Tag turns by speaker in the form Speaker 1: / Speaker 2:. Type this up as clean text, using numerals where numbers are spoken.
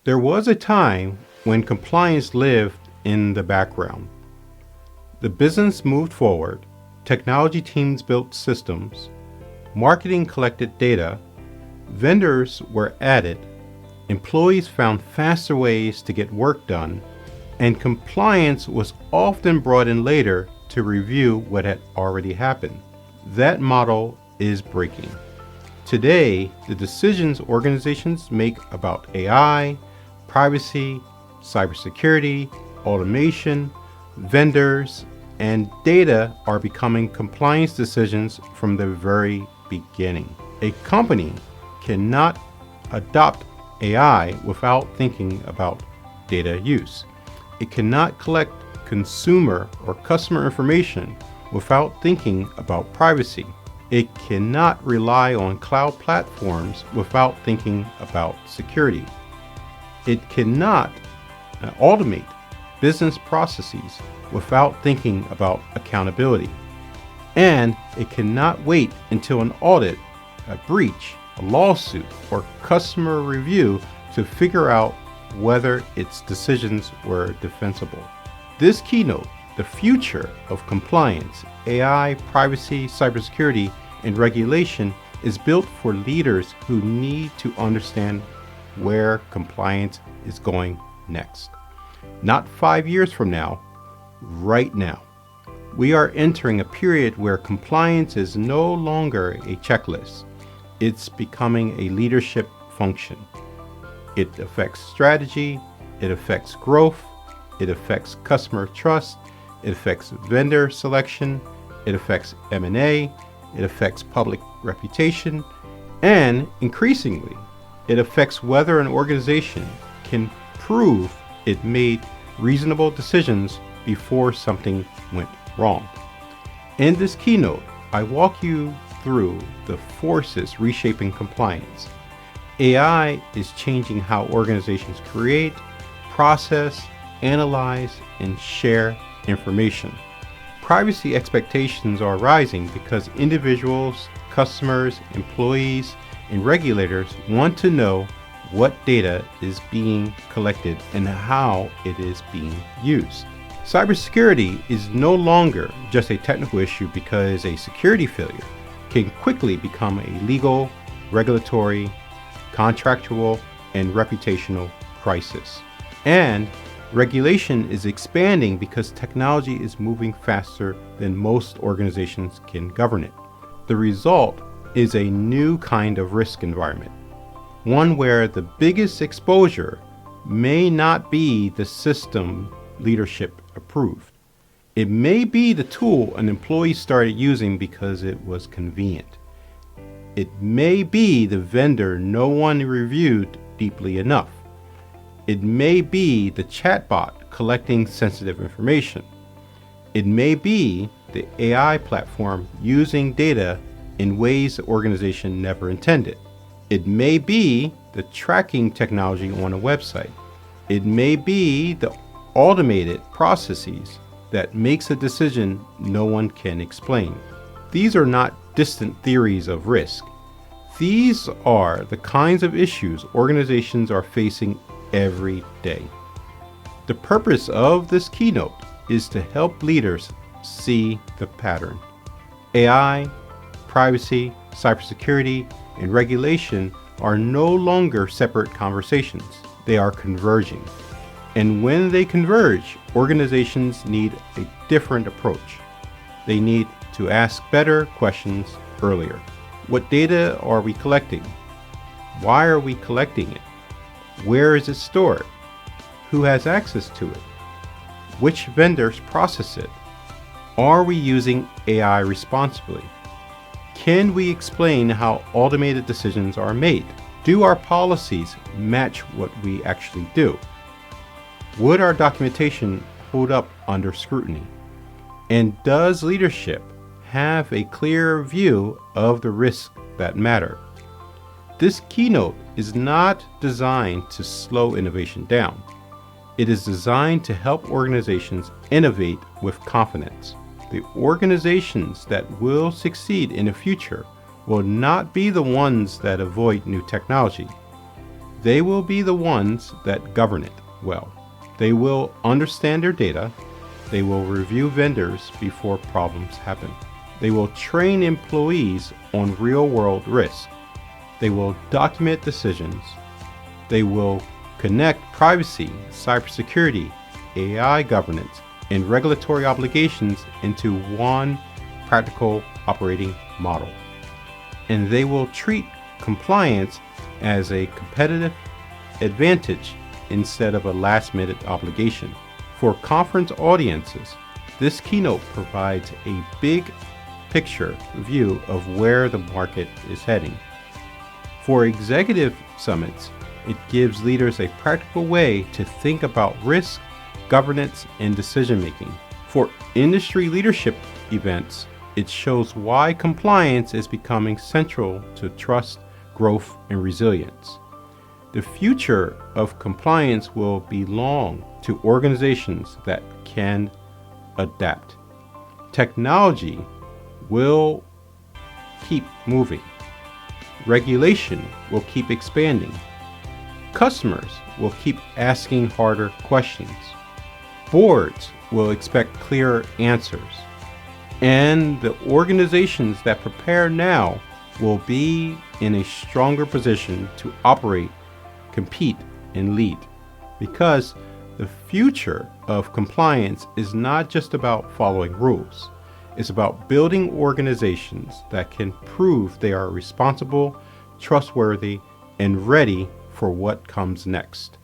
Speaker 1: There was a time when compliance lived in the background. The business moved forward, technology teams built systems, marketing collected data, vendors were added, employees found faster ways to get work done, and compliance was often brought in later to review what had already happened. That model is breaking. Today, the decisions organizations make about AI, privacy, cybersecurity, automation, vendors, and data are becoming compliance decisions from the very beginning. A company cannot adopt AI without thinking about data use. It cannot collect consumer or customer information without thinking about privacy. It cannot rely on cloud platforms without thinking about security. It cannot automate business processes without thinking about accountability. And it cannot wait until an audit, a breach, a lawsuit, or customer review to figure out whether its decisions were defensible. This keynote, The Future of Compliance, AI, Privacy, Cybersecurity, and Regulation, is built for leaders who need to understand where compliance is going next. Not 5 years from now, right now. We are entering a period where compliance is no longer a checklist. It's becoming a leadership function. It affects strategy, it affects growth, it affects customer trust, it affects vendor selection, it affects M&A, it affects public reputation, and increasingly, it affects whether an organization can prove it made reasonable decisions before something went wrong. In this keynote, I walk you through the forces reshaping compliance. AI is changing how organizations create, process, analyze, and share information. Privacy expectations are rising because individuals, customers, employees, and regulators want to know what data is being collected and how it is being used. Cybersecurity is no longer just a technical issue because a security failure can quickly become a legal, regulatory, contractual, and reputational crisis. And regulation is expanding because technology is moving faster than most organizations can govern it. The result is a new kind of risk environment, one where the biggest exposure may not be the system leadership approved. It may be the tool an employee started using because it was convenient. It may be the vendor no one reviewed deeply enough. It may be the chatbot collecting sensitive information. It may be the AI platform using data in ways the organization never intended. It may be the tracking technology on a website. It may be the automated processes that makes a decision no one can explain. These are not distant theories of risk. These are the kinds of issues organizations are facing every day. The purpose of this keynote is to help leaders see the pattern. AI, privacy, cybersecurity, and regulation are no longer separate conversations. They are converging. And when they converge, organizations need a different approach. They need to ask better questions earlier. What data are we collecting? Why are we collecting it? Where is it stored? Who has access to it? Which vendors process it? Are we using AI responsibly? Can we explain how automated decisions are made? Do our policies match what we actually do? Would our documentation hold up under scrutiny? And does leadership have a clear view of the risks that matter? This keynote is not designed to slow innovation down. It is designed to help organizations innovate with confidence. The organizations that will succeed in the future will not be the ones that avoid new technology. They will be the ones that govern it well. They will understand their data. They will review vendors before problems happen. They will train employees on real-world risk. They will document decisions. They will connect privacy, cybersecurity, AI governance, and regulatory obligations into one practical operating model. And they will treat compliance as a competitive advantage instead of a last-minute obligation. For conference audiences, this keynote provides a big picture view of where the market is heading. For executive summits, it gives leaders a practical way to think about risk, governance, and decision-making. For industry leadership events, it shows why compliance is becoming central to trust, growth, and resilience. The future of compliance will belong to organizations that can adapt. Technology will keep moving. Regulation will keep expanding. Customers will keep asking harder questions. Boards will expect clearer answers. And the organizations that prepare now will be in a stronger position to operate, compete, and lead. Because the future of compliance is not just about following rules. It's about building organizations that can prove they are responsible, trustworthy, and ready for what comes next.